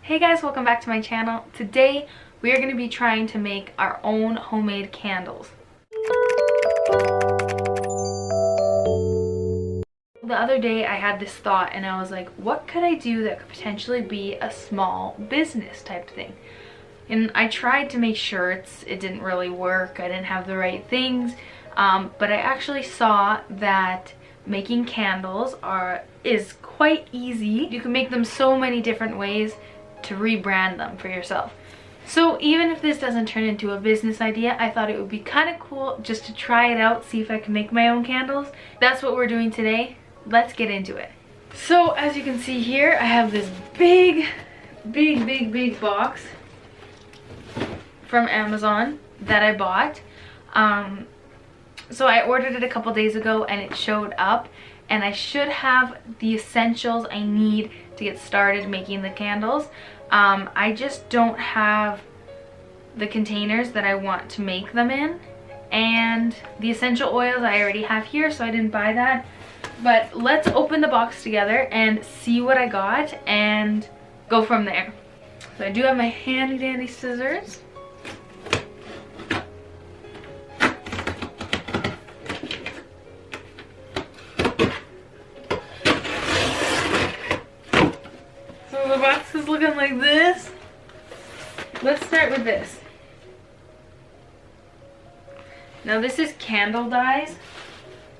Hey guys, welcome back to my channel. Today we are going to be trying to make our own homemade candles. The other day I had this thought and I was like, what could I do that could potentially be a small business type thing? And I tried to make shirts. It didn't really work. I didn't have the right things. But I actually saw that making candles is quite easy. You can make them so many different ways to rebrand them for yourself. So even if this doesn't turn into a business idea, I thought it would be kind of cool just to try it out, see if I can make my own candles. That's what we're doing today. Let's get into it. So as you can see here, I have this big box from Amazon that I bought. So I ordered it a couple days ago and it showed up, and I should have the essentials I need to get started making the candles. I just don't have the containers that I want to make them in, and the essential oils I already have here, so I didn't buy that. But let's open the box together and see what I got and go from there. So I do have my handy dandy scissors. The box is looking like this. Let's start with this. Now this is candle dyes.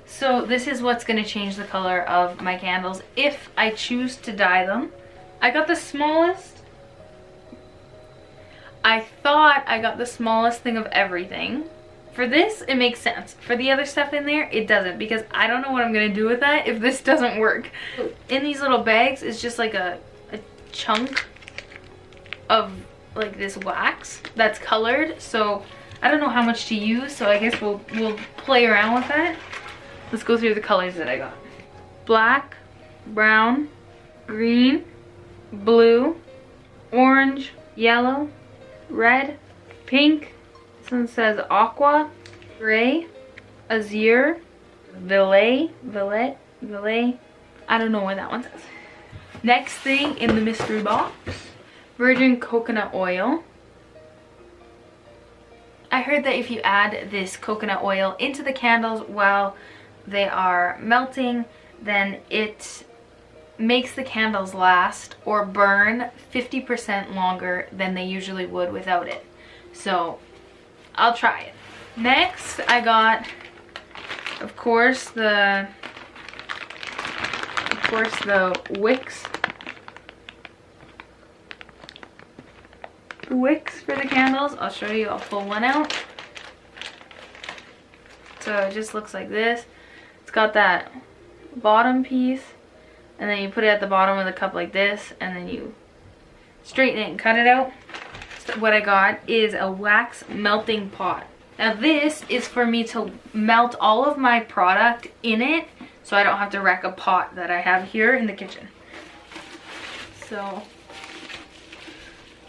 So this is what's going to change the color of my candles if I choose to dye them. I got the smallest. I thought I got the smallest thing of everything. For this, it makes sense. For the other stuff in there, it doesn't, because I don't know what I'm going to do with that if this doesn't work. In these little bags is just like a chunk of like this wax that's colored, so I don't know how much to use, so I guess we'll play around with that. Let's go through the colors that I got. Black, brown, green, blue, orange, yellow, red, pink, this one says aqua, gray, azure, violet, I don't know what that one says. Next thing in the mystery box, virgin coconut oil. I heard that if you add this coconut oil into the candles while they are melting, then it makes the candles last or burn 50% longer than they usually would without it. So I'll try it. Next I got, of course, the wicks for the candles. I'll show you. I'll pull one out. So it just looks like this. It's got that bottom piece, and then you put it at the bottom of the cup like this, and then you straighten it and cut it out. So what I got is a wax melting pot. Now this is for me to melt all of my product in it, so I don't have to wreck a pot that I have here in the kitchen. So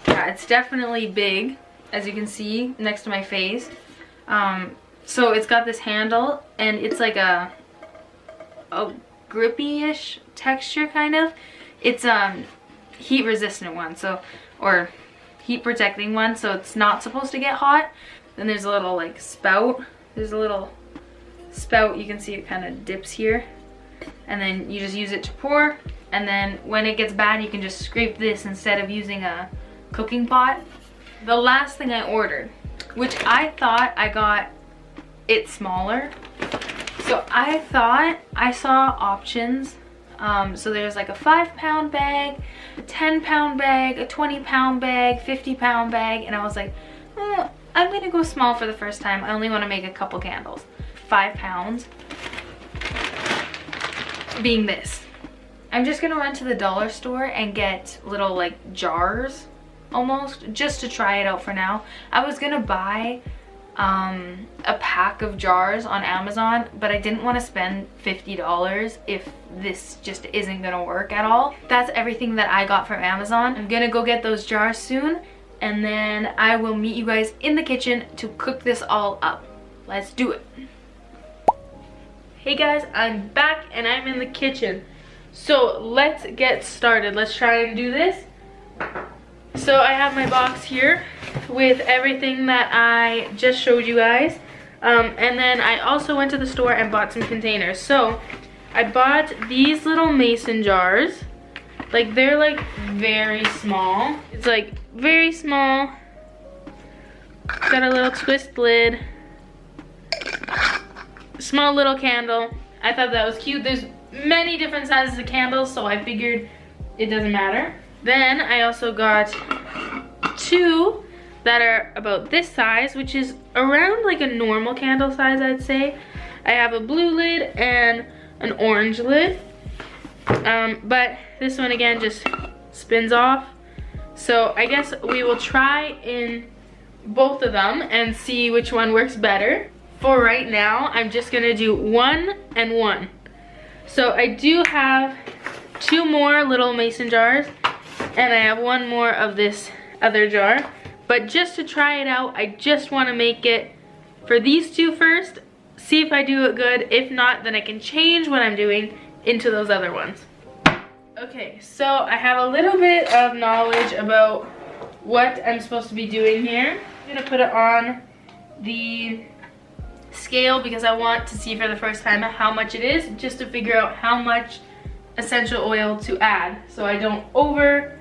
yeah, it's definitely big, as you can see next to my face. So it's got this handle, and it's like a grippy-ish texture, kind of. It's heat resistant one, so, or heat protecting one, so it's not supposed to get hot. Then there's a little like spout. There's a little spout, you can see it kind of dips here, and then you just use it to pour, and then when it gets bad you can just scrape this instead of using a cooking pot. The last thing I ordered, which I thought I got it smaller, so I thought I saw options. So there's like a 5-pound bag, a 10-pound bag, a 20-pound bag, 50-pound bag, and I was like, I'm gonna go small for the first time. I only want to make a couple candles. 5 pounds being this. I'm just gonna run to the dollar store and get little like jars almost, just to try it out for now. I was gonna buy a pack of jars on Amazon, but I didn't want to spend $50 if this just isn't gonna work at all. That's everything that I got from Amazon. I'm gonna go get those jars soon, and then I will meet you guys in the kitchen to cook this all up. Let's do it. Hey guys, I'm back and I'm in the kitchen. So let's get started. Let's try and do this. So I have my box here with everything that I just showed you guys. And then I also went to the store and bought some containers. So I bought these little mason jars. Like, they're like very small. It's like very small. Got a little twist lid. Small little candle. I thought that was cute. There's many different sizes of candles, so I figured it doesn't matter. Then I also got 2 that are about this size, which is around like a normal candle size, I'd say. I have a blue lid and an orange lid. But this one again just spins off. So I guess we will try in both of them and see which one works better. For right now, I'm just gonna do 1 and 1. So I do have 2 more little mason jars, and I have 1 more of this other jar. But just to try it out, I just want to make it for these 2 first, see if I do it good. If not, then I can change what I'm doing into those other ones. Okay, so I have a little bit of knowledge about what I'm supposed to be doing here. I'm gonna put it on the scale because I want to see for the first time how much it is, just to figure out how much essential oil to add so I don't over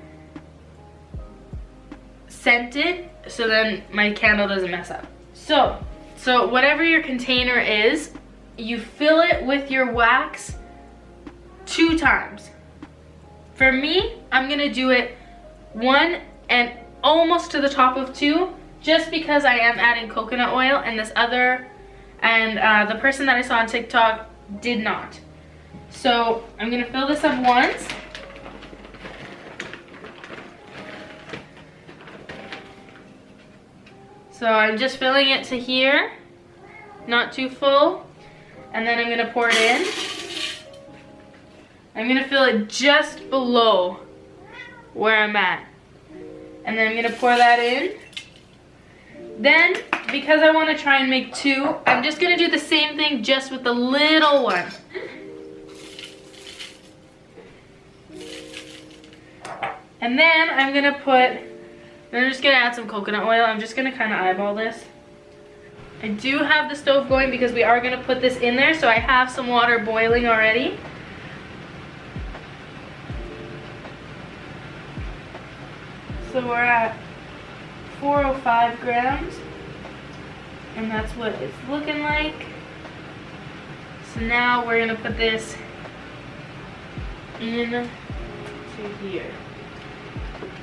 scent it, so then my candle doesn't mess up. So whatever your container is, you fill it with your wax 2 times. For me, I'm gonna do it 1 and almost to the top of 2, just because I am adding coconut oil, and this other, and the person that I saw on TikTok did not. So I'm gonna fill this up once. So I'm just filling it to here, not too full, and then I'm gonna pour it in. I'm gonna fill it just below where I'm at. And then I'm gonna pour that in. Then, because I wanna try and make 2, I'm just gonna do the same thing just with the little one. And then I'm just gonna add some coconut oil. I'm just gonna kind of eyeball this. I do have the stove going because we are gonna put this in there, so I have some water boiling already. So we're at 405 grams, and that's what it's looking like. So now we're gonna put this in to here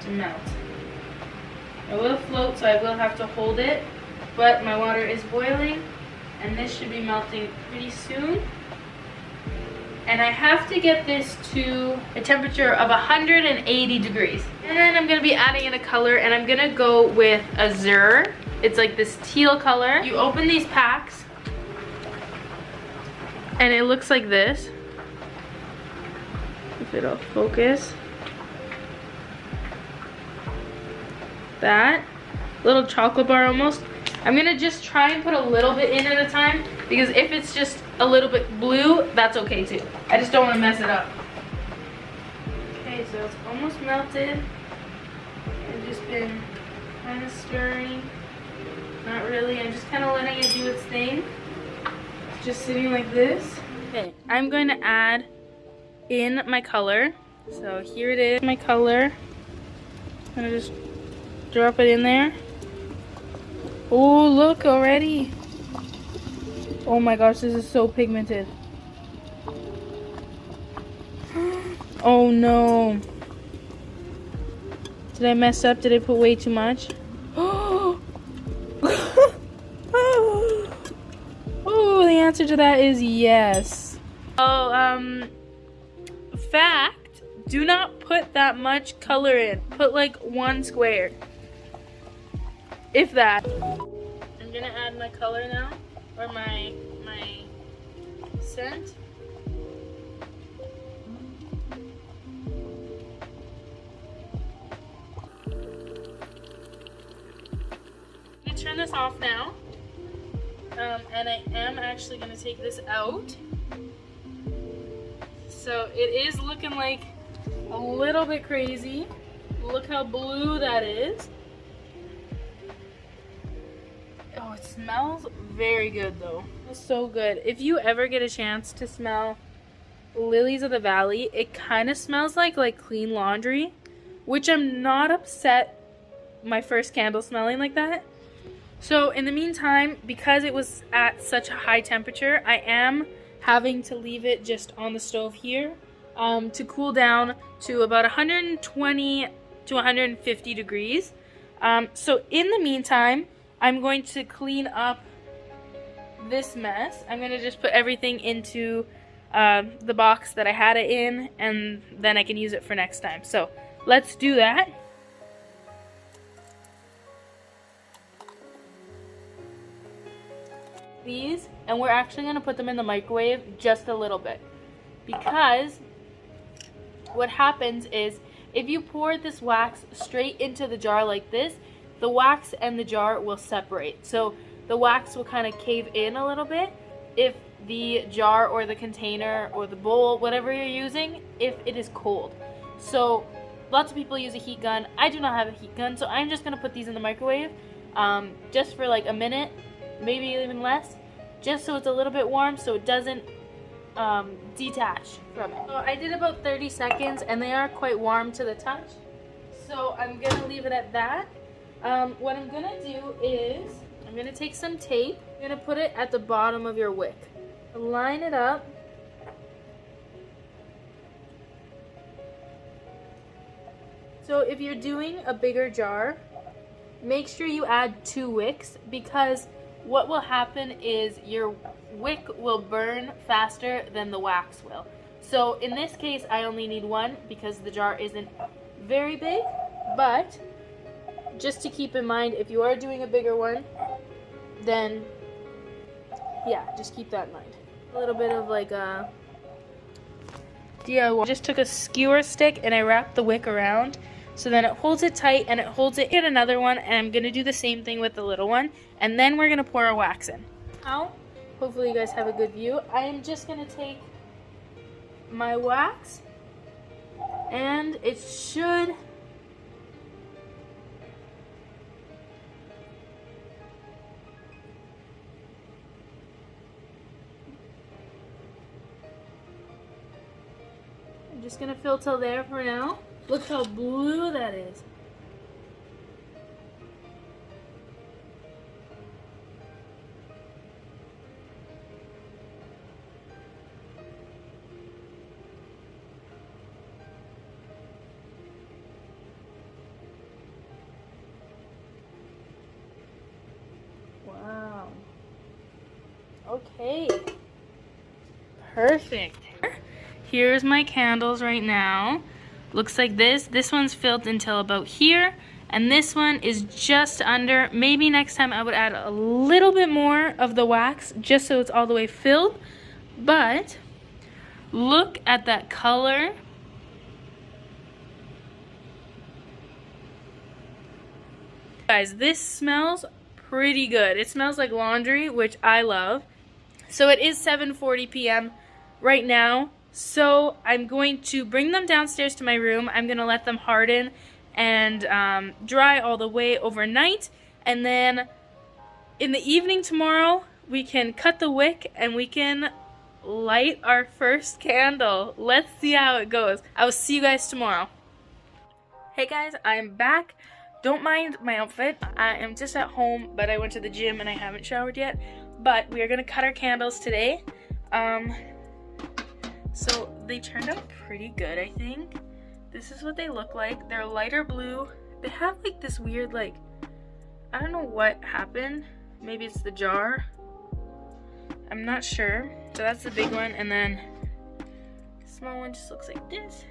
to melt. It will float, so I will have to hold it, but my water is boiling, and this should be melting pretty soon. And I have to get this to a temperature of 180 degrees. And then I'm gonna be adding in a color, and I'm gonna go with Azure. It's like this teal color. You open these packs, and it looks like this. If it'll focus. That little chocolate bar almost. I'm gonna just try and put a little bit in at a time, because if it's just a little bit blue, that's okay too. I just don't want to mess it up. Okay, so it's almost melted. I've just been kind of stirring. Not really, I'm just kind of letting it do its thing. It's just sitting like this. Okay, I'm going to add in my color. So here it is, my color. I'm gonna just drop it in there. Oh, look already. Oh my gosh, this is so pigmented. Oh no. Did I mess up? Did I put way too much? Oh, the answer to that is yes. Oh, fact, do not put that much color in. Put like 1 square. If that. I'm gonna add my color now, or my scent. I'm gonna turn this off now, and I am actually gonna take this out. So it is looking like a little bit crazy. Look how blue that is. Oh, it smells very good though. It's so good. If you ever get a chance to smell Lilies of the Valley, it kind of smells like clean laundry, which I'm not upset my first candle smelling like that. So in the meantime, because it was at such a high temperature, I am having to leave it just on the stove here to cool down to about 120 to 150 degrees. So in the meantime, I'm going to clean up this mess. I'm going to just put everything into the box that I had it in, and then I can use it for next time. So let's do that. These, and we're actually going to put them in the microwave just a little bit, because what happens is if you pour this wax straight into the jar like this, the wax and the jar will separate. So the wax will kind of cave in a little bit if the jar or the container or the bowl, whatever you're using, if it is cold. So lots of people use a heat gun. I do not have a heat gun, so I'm just going to put these in the microwave just for like a minute, maybe even less, just so it's a little bit warm so it doesn't detach from it. So I did about 30 seconds and they are quite warm to the touch, so I'm gonna leave it at that. What I'm gonna do is I'm gonna take some tape, I'm gonna put it at the bottom of your wick, line it up, so if you're doing a bigger jar, make sure you add 2 wicks, because what will happen is your wick will burn faster than the wax will. So in this case, I only need 1 because the jar isn't very big, but just to keep in mind, if you are doing a bigger one, then yeah, just keep that in mind. A little bit of like a DIY. Just took a skewer stick and I wrapped the wick around, so then it holds it tight and it holds it in another one, and I'm going to do the same thing with the little one, and then we're going to pour our wax in. Now, hopefully you guys have a good view. I am just going to take my wax, and it should I'm just going to fill till there for now. Look how blue that is. Wow. Okay. Perfect. Here's my candles right now. Looks like this. This one's filled until about here, and this one is just under. Maybe next time I would add a little bit more of the wax just so it's all the way filled. But look at that color. Guys, this smells pretty good. It smells like laundry, which I love. So it is 7:40 p.m. right now. So I'm going to bring them downstairs to my room. I'm going to let them harden and dry all the way overnight. And then in the evening tomorrow, we can cut the wick and we can light our first candle. Let's see how it goes. I will see you guys tomorrow. Hey guys, I'm back. Don't mind my outfit. I am just at home, but I went to the gym and I haven't showered yet. But we are going to cut our candles today. So they turned out pretty good, I think. This is what they look like. They're lighter blue. They have like this weird, like, I don't know what happened. Maybe it's the jar. I'm not sure. So that's the big one, and then the small one just looks like this.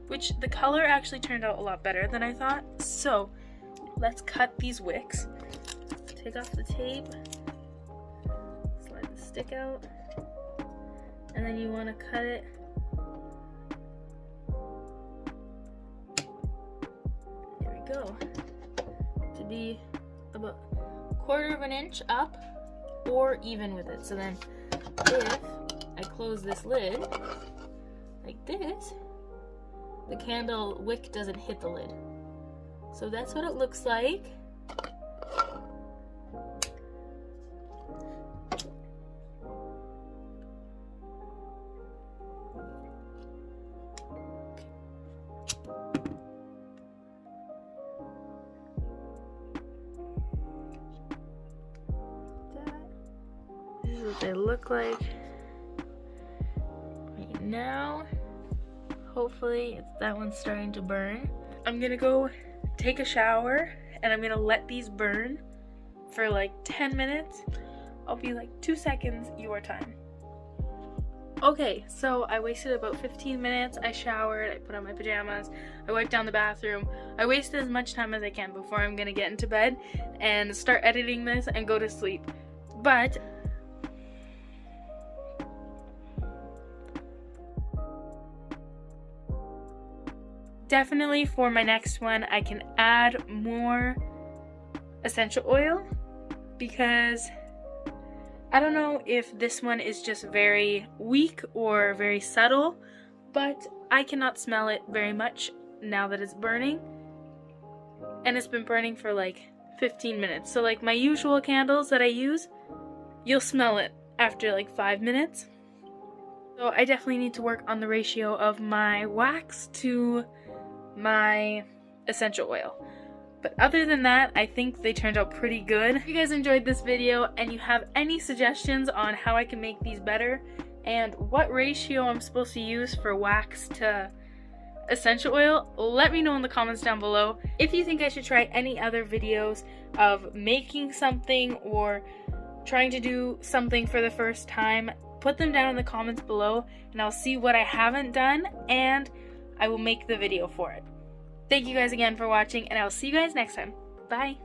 Which the color actually turned out a lot better than I thought. So let's cut these wicks. Take off the tape. Slide the stick out. And then you want to cut it there we go, to be about 1/4 of an inch up or even with it. So then if I close this lid like this, the candle wick doesn't hit the lid. So that's what it looks like. This is what they look like right now. Hopefully that one's starting to burn. I'm gonna go take a shower and I'm gonna let these burn for like 10 minutes. I'll be like 2 seconds your time. Okay, so I wasted about 15 minutes. I showered, I put on my pajamas, I wiped down the bathroom. I wasted as much time as I can before I'm gonna get into bed and start editing this and go to sleep. But definitely for my next one, I can add more essential oil because I don't know if this one is just very weak or very subtle, but I cannot smell it very much now that it's burning. And it's been burning for like 15 minutes. So like my usual candles that I use, you'll smell it after like 5 minutes. So I definitely need to work on the ratio of my wax to my essential oil. But other than that, I think they turned out pretty good. If you guys enjoyed this video and you have any suggestions on how I can make these better and what ratio I'm supposed to use for wax to essential oil, let me know in the comments down below. If you think I should try any other videos of making something or trying to do something for the first time, put them down in the comments below and I'll see what I haven't done and I will make the video for it. Thank you guys again for watching, and I'll see you guys next time. Bye!